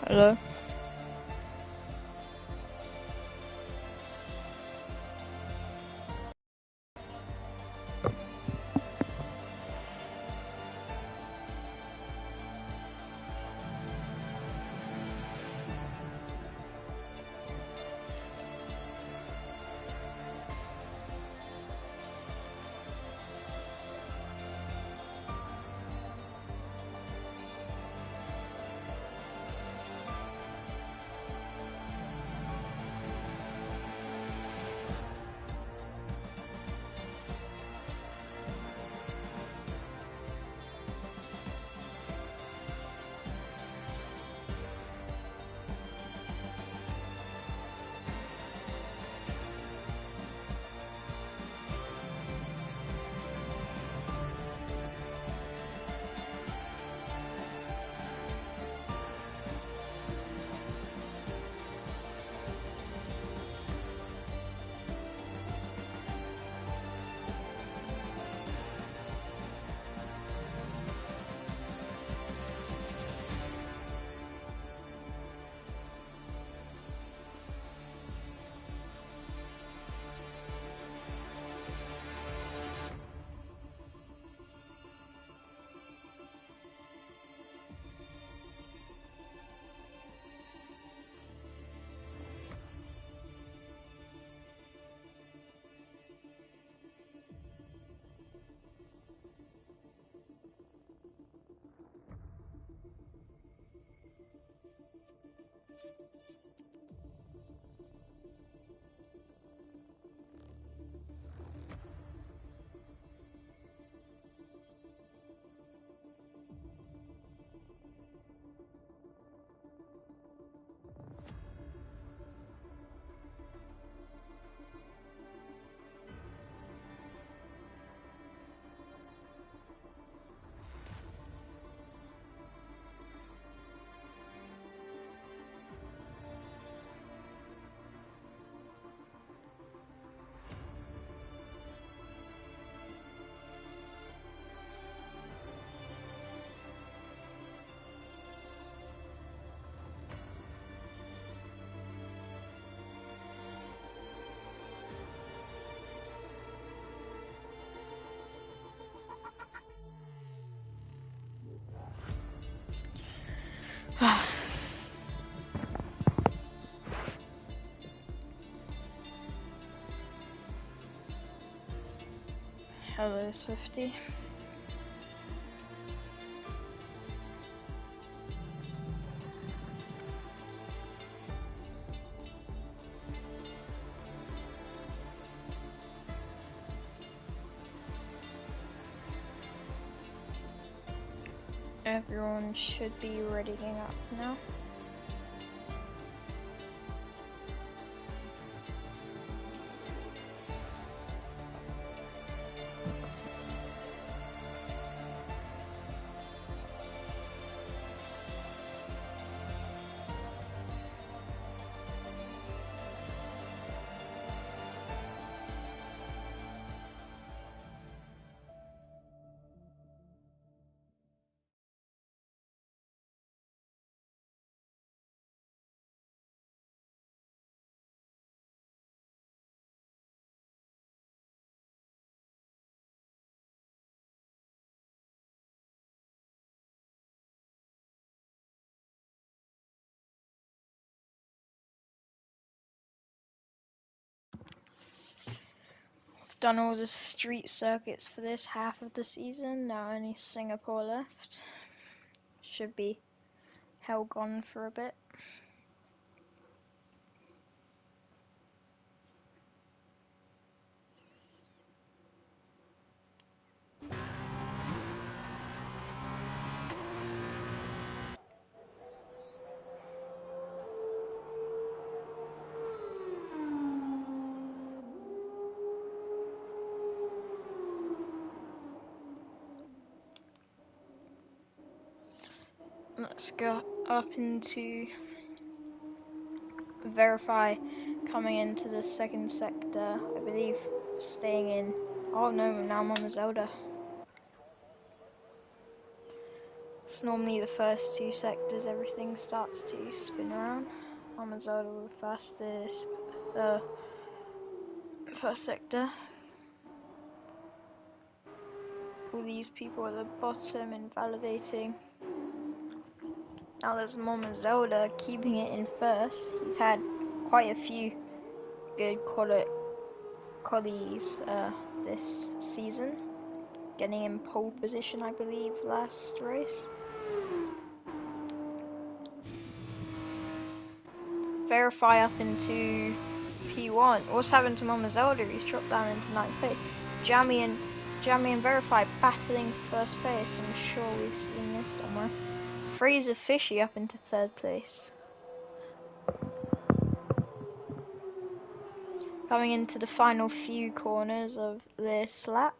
Hello? Hello, Swifty. Everyone should be readying up now. Done all the street circuits for this half of the season, now only Singapore left. Should be held on for a bit. Let's go up into verify coming into the second sector. I believe staying in. Oh no, now I'm on the Zelda. It's normally the first two sectors everything starts to spin around. Mama Zelda with fastest first sector. All these people at the bottom invalidating. Now there's Mama Zelda keeping it in first. He's had quite a few good qualies this season. Getting in pole position, I believe, last race. Verify up into P1. What's happened to Mama Zelda? He's dropped down into 9th place. Jammy and Verify battling first place. I'm sure we've seen this somewhere. Fraser Fishy up into 3rd place. Coming into the final few corners of this lap.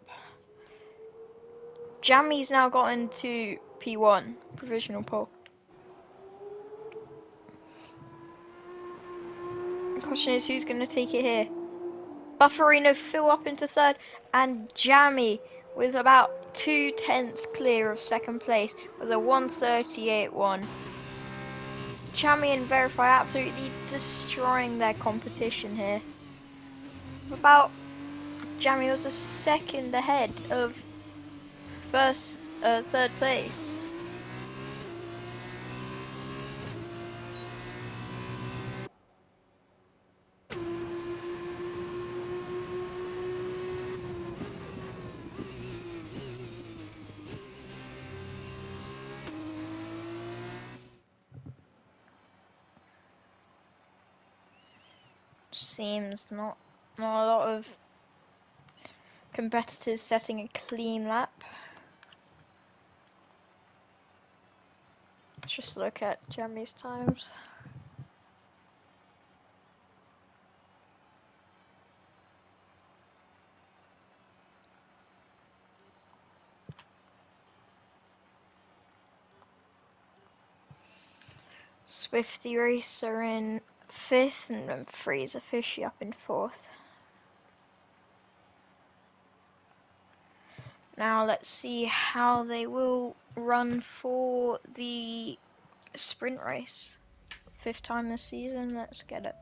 Jammy's now got into P1, provisional pole. The question is who's going to take it here. Bufferino Phil up into 3rd, and Jammy with about 2/10 clear of 2nd place with a 1:38.1. Jammy and Verify absolutely destroying their competition here. Jammy was a second ahead of 3rd place. Seems not a lot of competitors setting a clean lap. Let's just look at Jammy's times. Swifty Racer in 5th, and then Fraser Fishy up in 4th. Now let's see how they will run for the sprint race. 5th time this season, let's get it.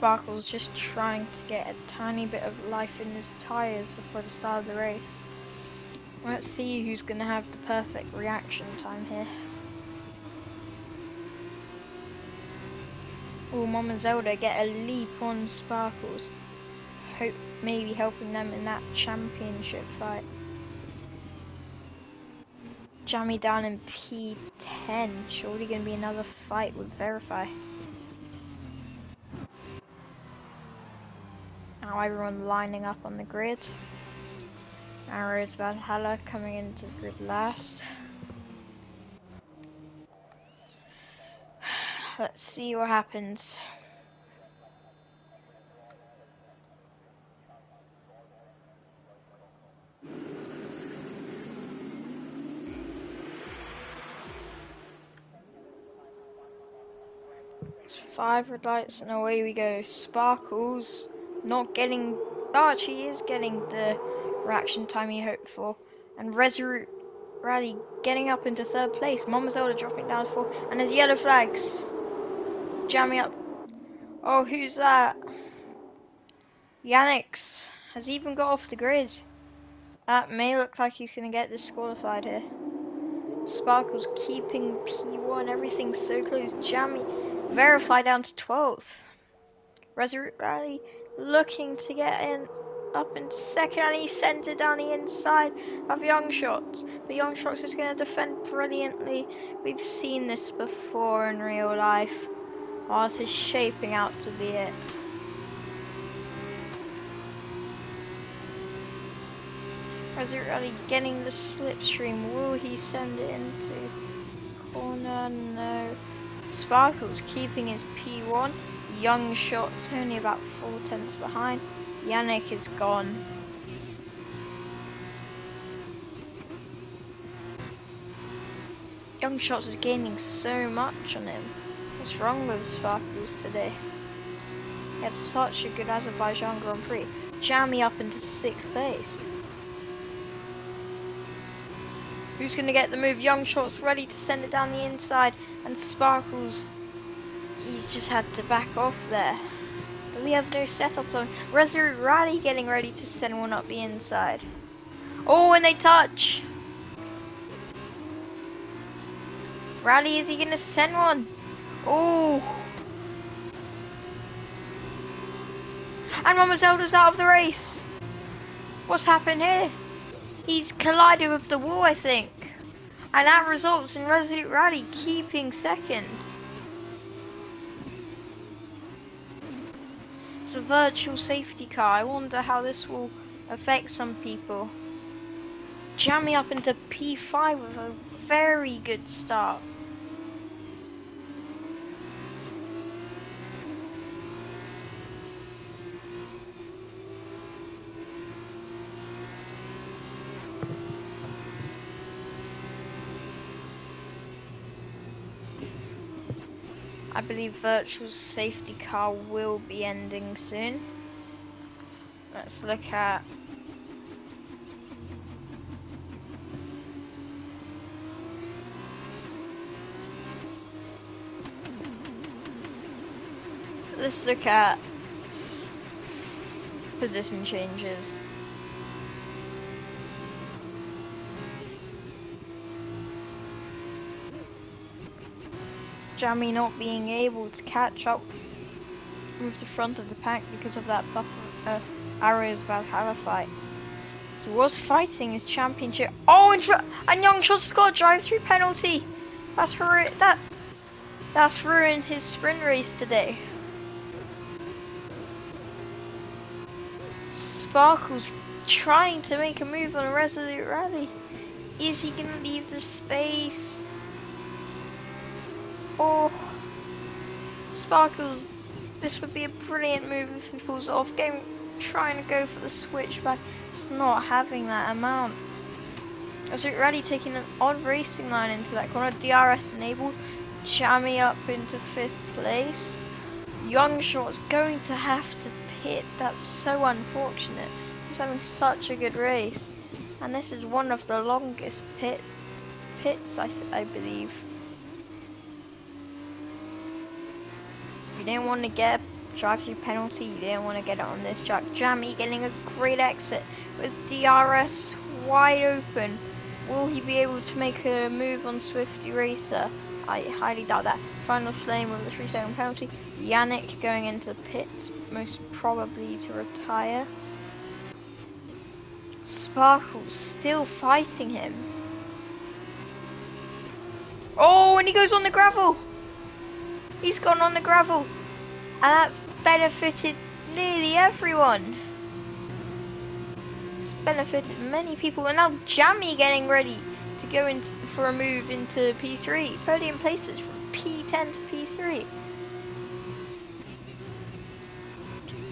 Sparkle's just trying to get a tiny bit of life in his tyres before the start of the race. Let's see who's going to have the perfect reaction time here. Oh, Mom and Zelda get a leap on Sparkles. Maybe helping them in that championship fight. Jammy down in P10. Surely going to be another fight with Verify. Now everyone lining up on the grid. Arrows Valhalla coming into the grid last. Let's see what happens. It's 5 red lights and away we go. Sparkles not getting... Oh, she is getting the reaction time he hoped for. And Resolute Rally getting up into 3rd place. Mama Zelda dropping down to 4th. And there's yellow flags. Jamming up. Oh, who's that? Yannick's has even got off the grid. That may look like he's going to get disqualified here. Sparkles keeping P1. Everything's so close. Jammy Verify down to 12th. Resolute Rally looking to get in up into 2nd, and he sends it down the inside of Young Shots. But Young Shots is going to defend brilliantly. We've seen this before in real life. Oh, this is shaping out to be it. Resolute Rally getting the slipstream. Will he send it into corner? No. Sparkles keeping his P1. Young Shots only about 4/10 behind. Yannick is gone. Young Shots is gaining so much on him. What's wrong with Sparkles today? He had such a good Azerbaijan Grand Prix. Jammy up into 6th place. Who's going to get the move? Young Shots ready to send it down the inside. And Sparkles, he's just had to back off there. Does he have no setup on? Resolute Rally getting ready to send one up the inside. Oh, and they touch. Rally, is he going to send one? Oh. And Mama Zelda's out of the race. What's happened here? He's collided with the wall, I think. And that results in Resolute Rally keeping 2nd. It's a virtual safety car. I wonder how this will affect some people. Jamming up into P5 with a very good start. I believe virtual safety car will be ending soon. Let's look at position changes. Jammy not being able to catch up with the front of the pack because of that Arrows Valhalla fight. He was fighting his championship. Oh, and Young Shots got a drive-through penalty. That's ruined his sprint race today. Sparkles trying to make a move on a Resolute Rally. Is he going to leave the space? Oh, Sparkles, this would be a brilliant move if he pulls it off. Trying to go for the switch, but just not having that amount. Resolute Rally taking an odd racing line into that corner. DRS enabled. Jammy up into 5th place. Young Shot's going to have to pit. That's so unfortunate. He's having such a good race. And this is one of the longest pits, I believe. You don't want to get Drive-through penalty, you didn't want to get it on this track. Jammy getting a great exit with DRS wide open. Will he be able to make a move on Swifty Racer? I highly doubt that. Final Flame with a 3-second penalty. Yannick going into pits, most probably to retire. Sparkles still fighting him. Oh, and he goes on the gravel. He's gone on the gravel. And that's benefited nearly everyone. It's benefited many people. And now Jammy getting ready to go into for a move into P3. Podium places from P10 to P3.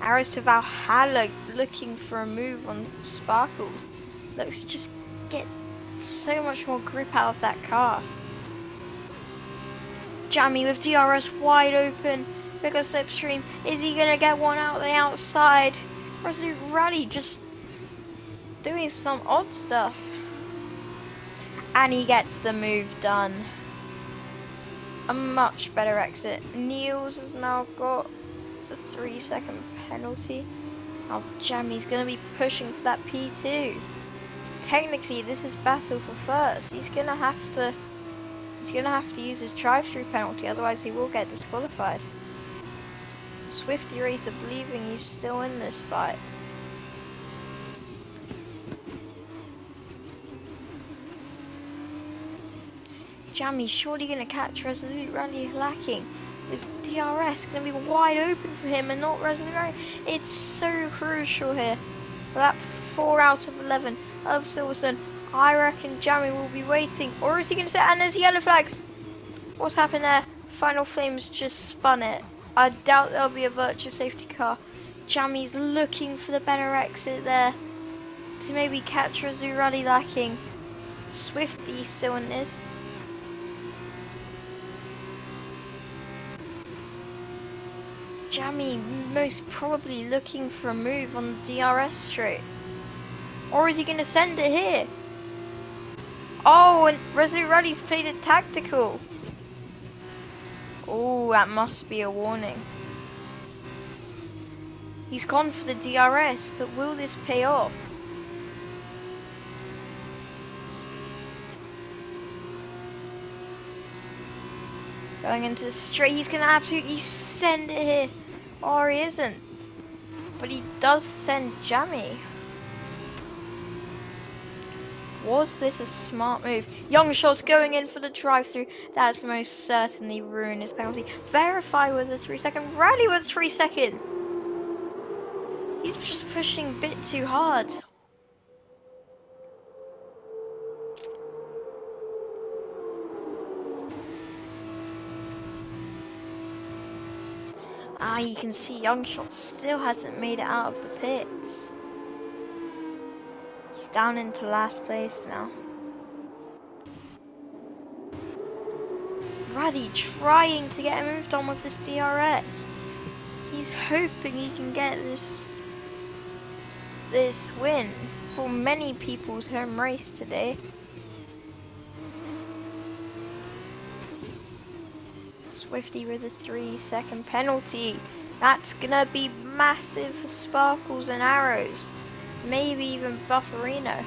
Arrows to Valhalla looking for a move on Sparkles. Looks to just get so much more grip out of that car. Jammy with DRS wide open. Bigger slipstream. Is he gonna get one out the outside? Resolute Rally just doing some odd stuff. And he gets the move done. A much better exit. Niels has now got the 3-second penalty. Now Jammy's gonna be pushing for that P2. Technically this is battle for first. He's gonna have to use his drive-through penalty, otherwise he will get disqualified. Swifty Racer believing he's still in this fight. Jammy surely gonna catch Resolute Rally lacking. With DRS gonna be wide open for him and not Resolute Rally. It's so crucial here. For that 4 out of 11 of Silverstone, I reckon Jammy will be waiting. Or is he gonna say, and there's yellow flags. What's happened there? Final Flames just spun it. I doubt there'll be a virtual safety car. Jammy's looking for the better exit there to maybe catch Resolute Rally lacking. Swifty still in this. Jammy most probably looking for a move on the DRS straight. Or is he going to send it here? Oh, and Resolute Rally's played it tactical. Oh, that must be a warning. He's gone for the DRS, but will this pay off? Going into the straight, he's going to absolutely send it here. Or he isn't. But he does send Jammy. Was this a smart move? Young Shots going in for the drive-through. That's most certainly ruined his penalty. Verify with a 3-second. Rally with 3 second. He's just pushing a bit too hard. Ah, you can see Young Shot still hasn't made it out of the pits. He's down into last place now. Ruddy trying to get moved on with this DRS. He's hoping he can get this win for many people's home race today. Swifty with a 3-second penalty. That's gonna be massive for Sparkles and Arrows. Maybe even Bufferino.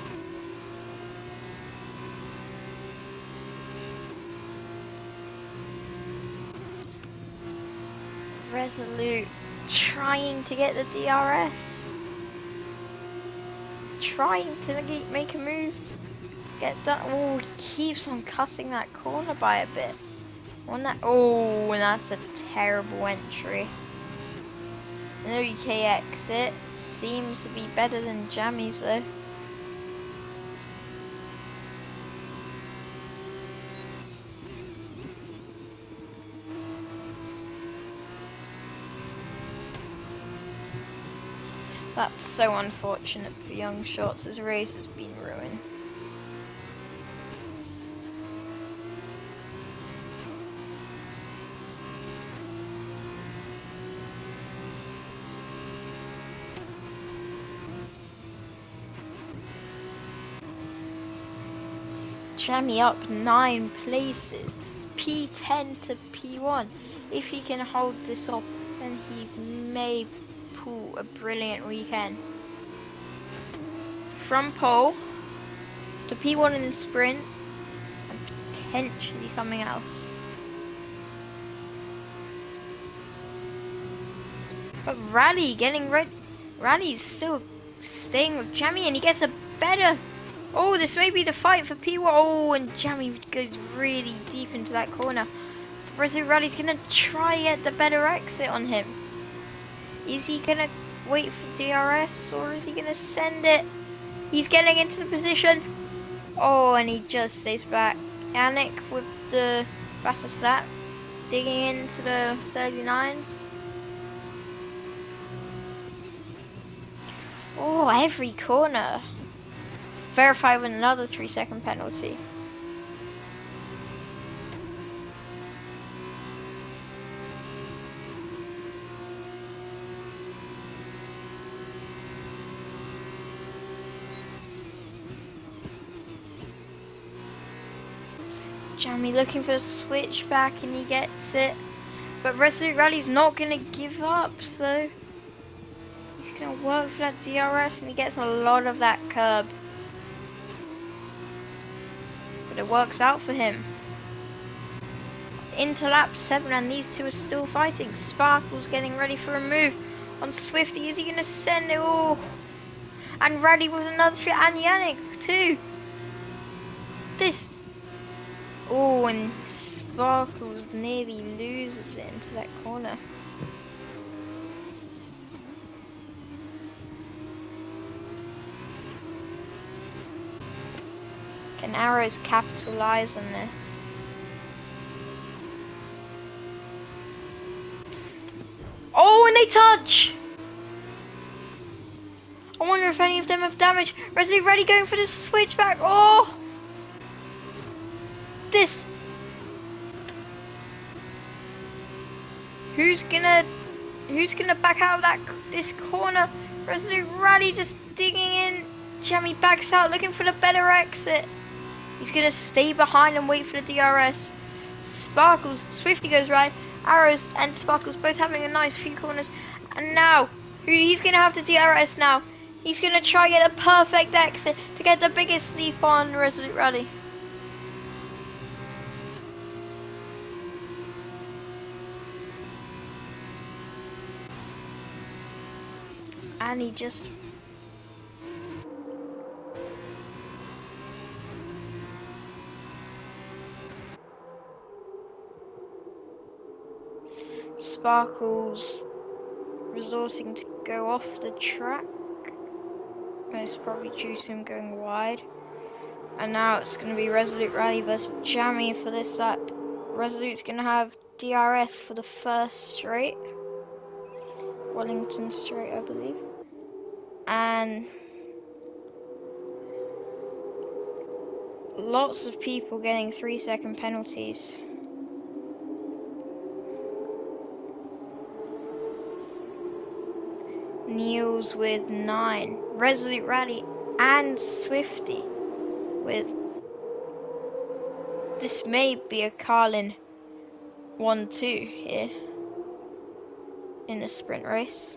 Resolute trying to get the DRS. Trying to make a move. Get that. Oh, he keeps on cutting that corner by a bit. Oh, and that's a terrible entry. An OK exit. Seems to be better than Jammy's though. That's so unfortunate for Young Shots. His race has been ruined. Jammy up 9 places, P10 to P1. If he can hold this off, then he may pull a brilliant weekend. From pole to P1 in the sprint, and potentially something else. But Rally getting red. Rally's still staying with Jammy, and he gets a better. Oh, this may be the fight for P1. Oh, and Jammy goes really deep into that corner. Resolute Rally's gonna try get the better exit on him. Is he gonna wait for DRS, or is he gonna send it? He's getting into the position. Oh, and he just stays back. Yannick with the fastest lap, digging into the 39s. Oh, every corner. Verify with another 3-second penalty. Jamie looking for a switchback, and he gets it. But Resolute Rally's not going to give up, so he's going to work for that DRS, and he gets a lot of that curb. But it works out for him. Into lap 7, and these two are still fighting. Sparkle's getting ready for a move on Swifty. Is he going to send it all? And Rally with another 3, and Yannick too. This. Oh, and Sparkles nearly loses it into that corner. Can Arrows capitalize on this? Oh, and they touch! I wonder if any of them have damage. Resolute Rally going for the switchback. Oh! This. Who's gonna back out of this corner? Resolute Rally just digging in. Jamie backs out, looking for the better exit. He's gonna stay behind and wait for the DRS. Sparkles, Swifty goes right. Arrows and Sparkles both having a nice few corners. And now, he's gonna have the DRS now. He's gonna try get a perfect exit to get the biggest leap on Resolute Rally. And he just. Sparkles resorting to go off the track. Most probably due to him going wide. And now it's going to be Resolute Rally versus Jammy for this lap. Resolute's going to have DRS for the first straight. Wellington straight, I believe. And lots of people getting 3-second penalties. Niels with 9. Resolute Rally and Swifty with. This may be a Carlin 1-2 here in the sprint race.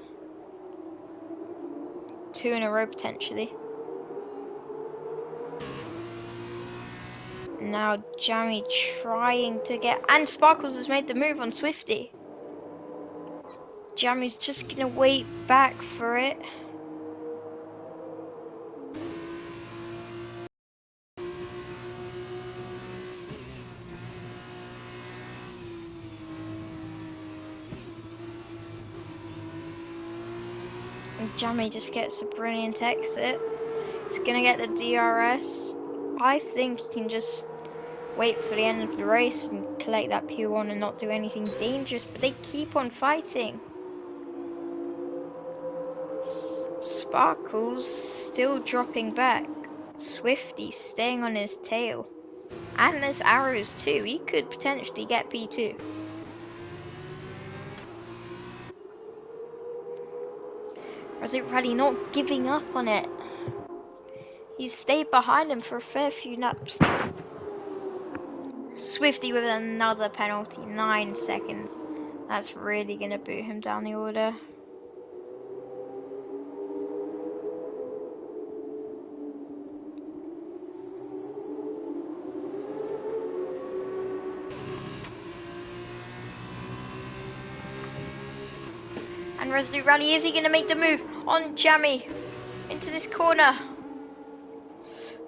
2 in a row potentially. Now Jammy trying to get, and Sparkles has made the move on Swifty. Jammy's just gonna wait back for it. And Jammy just gets a brilliant exit. He's gonna get the DRS. I think he can just wait for the end of the race and collect that P1 and not do anything dangerous, but they keep on fighting. Sparkles still dropping back. Swifty staying on his tail. And there's Arrows too. He could potentially get P2. Resolute Rally not giving up on it. He's stayed behind him for a fair few laps. Swifty with another penalty, 9 seconds. That's really gonna boot him down the order. And Resolute Rally, is he gonna make the move on Jammy into this corner?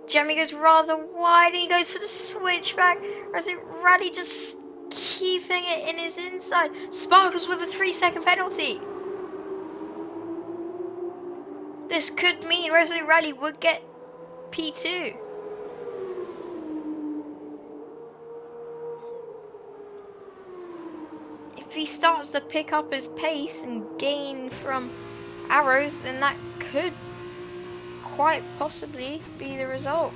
Jammy goes rather wide and he goes for the switchback. Resolute Rally just keeping it in his inside. Sparkles with a 3-second penalty. This could mean Resolute Rally would get P2. If he starts to pick up his pace and gain from Arrows, then that could quite possibly be the result.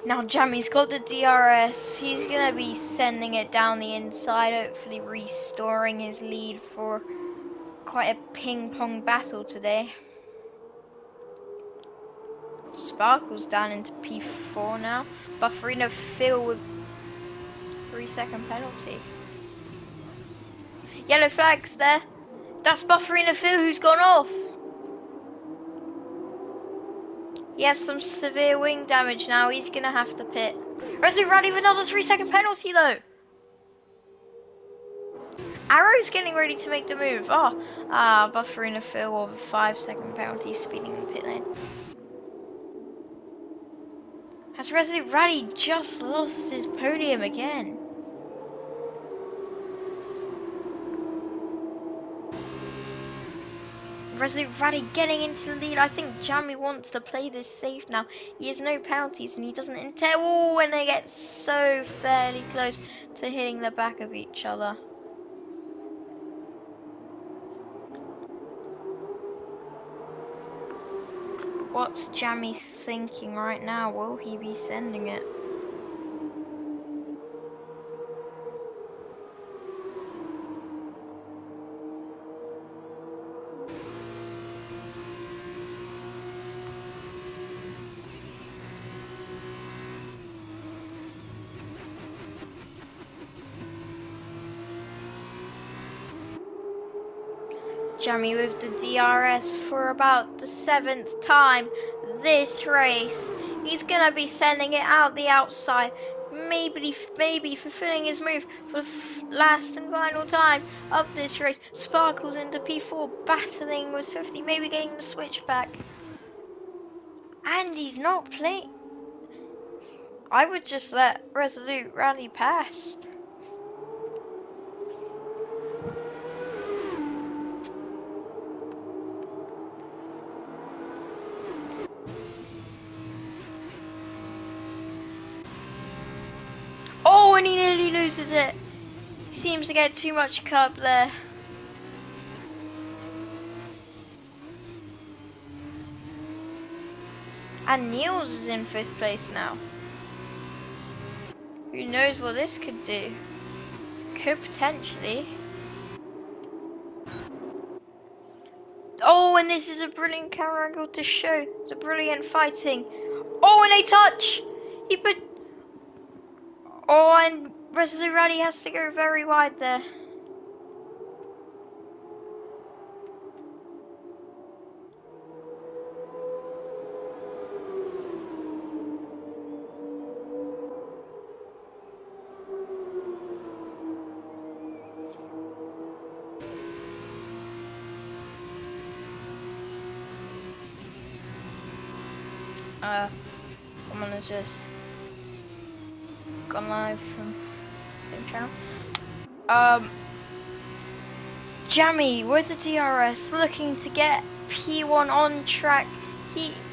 Now Jammy's got the DRS, he's going to be sending it down the inside, hopefully restoring his lead for quite a ping-pong battle today. Sparkles down into P4 now. Bufferino Phil with 3-second penalty. Yellow flags there. That's Bufferino Phil who's gone off. He has some severe wing damage now. He's going to have to pit. Resolute Rally with another 3-second penalty though. Arrow's getting ready to make the move. Bufferino Phil with a 5-second penalty speeding in the pit lane. Has Resolute Rally just lost his podium again? Resolute Rally getting into the lead. I think Jammy wants to play this safe now. He has no penalties and he doesn't intend. Oh, and they get so fairly close to hitting the back of each other. What's Jammy thinking right now? Will he be sending it? Jammy with the DRS for about the 7th time this race. He's gonna be sending it out the outside, maybe fulfilling his move for the last and final time of this race. Sparkles into P4, battling with Swifty, maybe getting the switchback. And he's not playing. I would just let Resolute Rally past. Oh, and he nearly loses it. He seems to get too much curb there. And Niels is in 5th place now. Who knows what this could do? Could potentially. Oh, and this is a brilliant camera angle to show. It's a brilliant fighting. Oh, and they touch. He put. Oh, and Resolute Rally has to go very wide there. Someone has just gone live from the same channel. Jammy with the DRS looking to get P1 on track.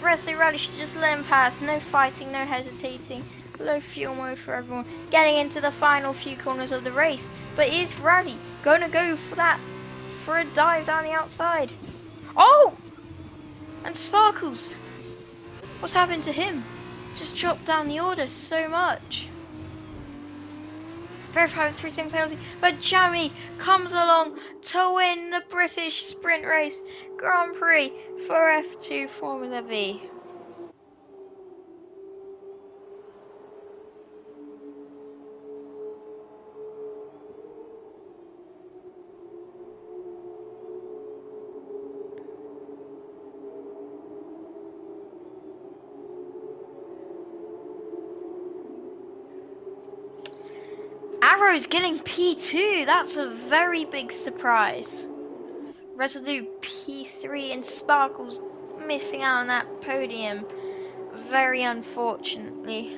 Resolute Rally should just let him pass. No fighting, no hesitating. Low fuel mode for everyone. Getting into the final few corners of the race. But is Rally going to go for that? For a dive down the outside? Oh! And Sparkles. What's happened to him? Just dropped down the order so much. Verified with 3-second penalty, but Jammy comes along to win the British Sprint Race Grand Prix for F2 Formula V. Arrow's getting P2, that's a very big surprise. Resolute P3 and Sparkles missing out on that podium, very unfortunately.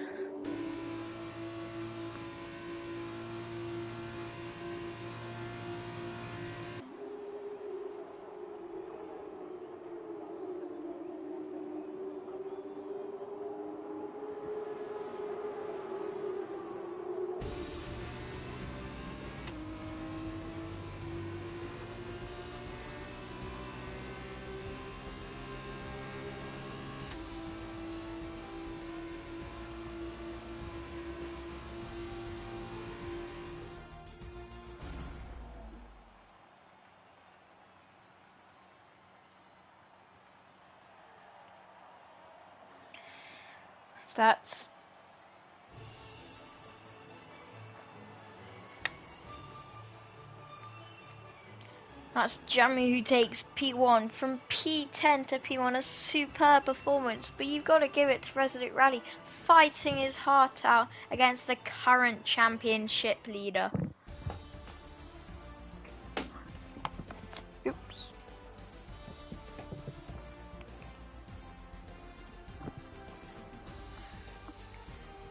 That's Jamie who takes P1 from P10 to P1, a superb performance, but you've got to give it to Resolute Rally, fighting his heart out against the current championship leader. Oops.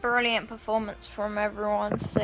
Brilliant performance from everyone. So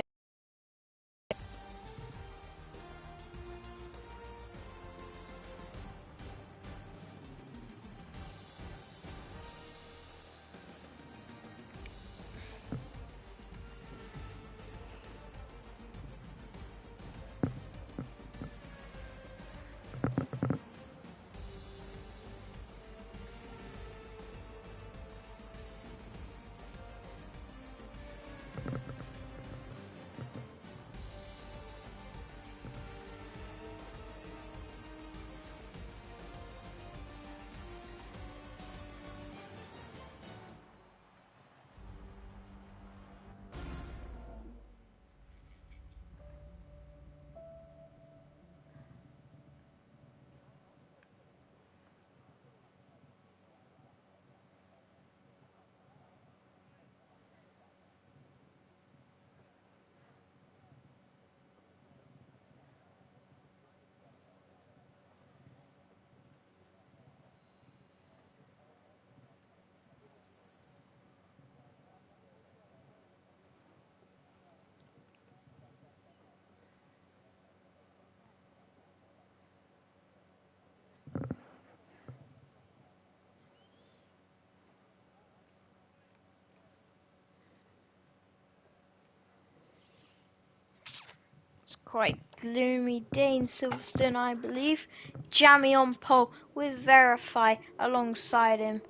it's quite gloomy day in Silverstone, I believe. Jamie on pole with Verify alongside him.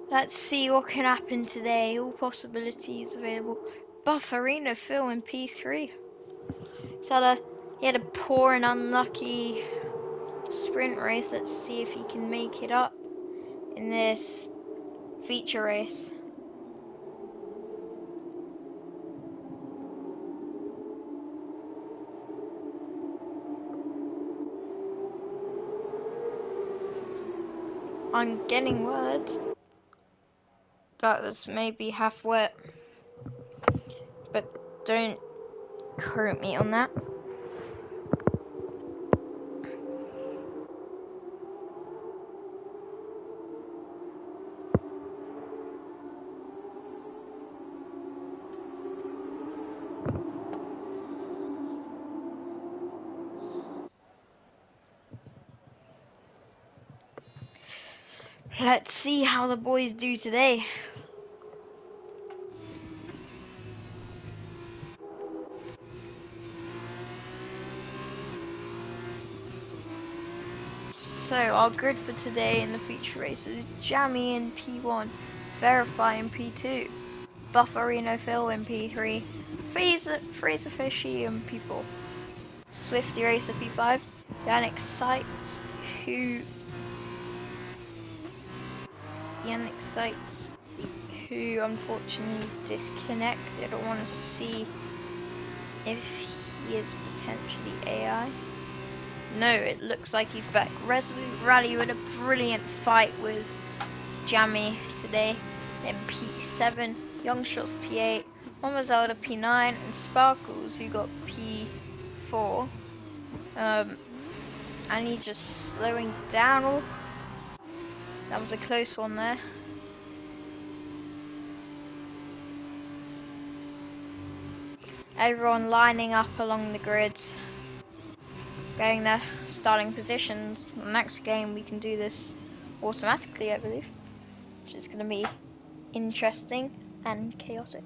Let's see what can happen today. All possibilities available. Bufferino Phil in P3. He had a poor and unlucky sprint race. Let's see if he can make it up in this feature race. I'm getting word that this may be half wet, but don't quote me on that. Let's see how the boys do today. So our grid for today in the feature race is Jamie in P1, Verify in P2, Bufferino Phil in P3, Fraser Fishy in P4, Swifty Racer P5, Yannick Sites, who unfortunately disconnected. I want to see if he is potentially AI. No, it looks like he's back. Resolute Rally with a brilliant fight with Jammy today. Then P7, Youngshots P8, Mama Zelda P9, and Sparkles who got P4. And he's just slowing down. Oh, that was a close one there. Everyone lining up along the grid, getting their starting positions. The next game we can do this automatically, I believe, which is going to be interesting and chaotic.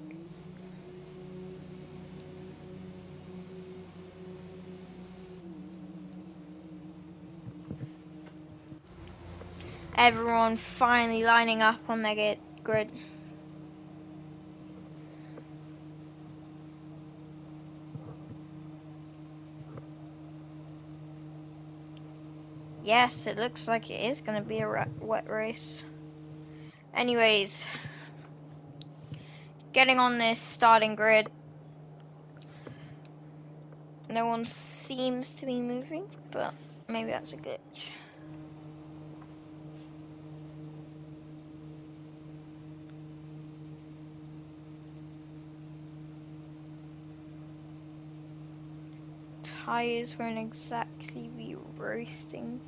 Everyone finally lining up on their grid. Yes, it looks like it is going to be a wet race. Anyways, getting on this starting grid. No one seems to be moving, but maybe that's a glitch. Tires won't exactly be roasting.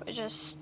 We're just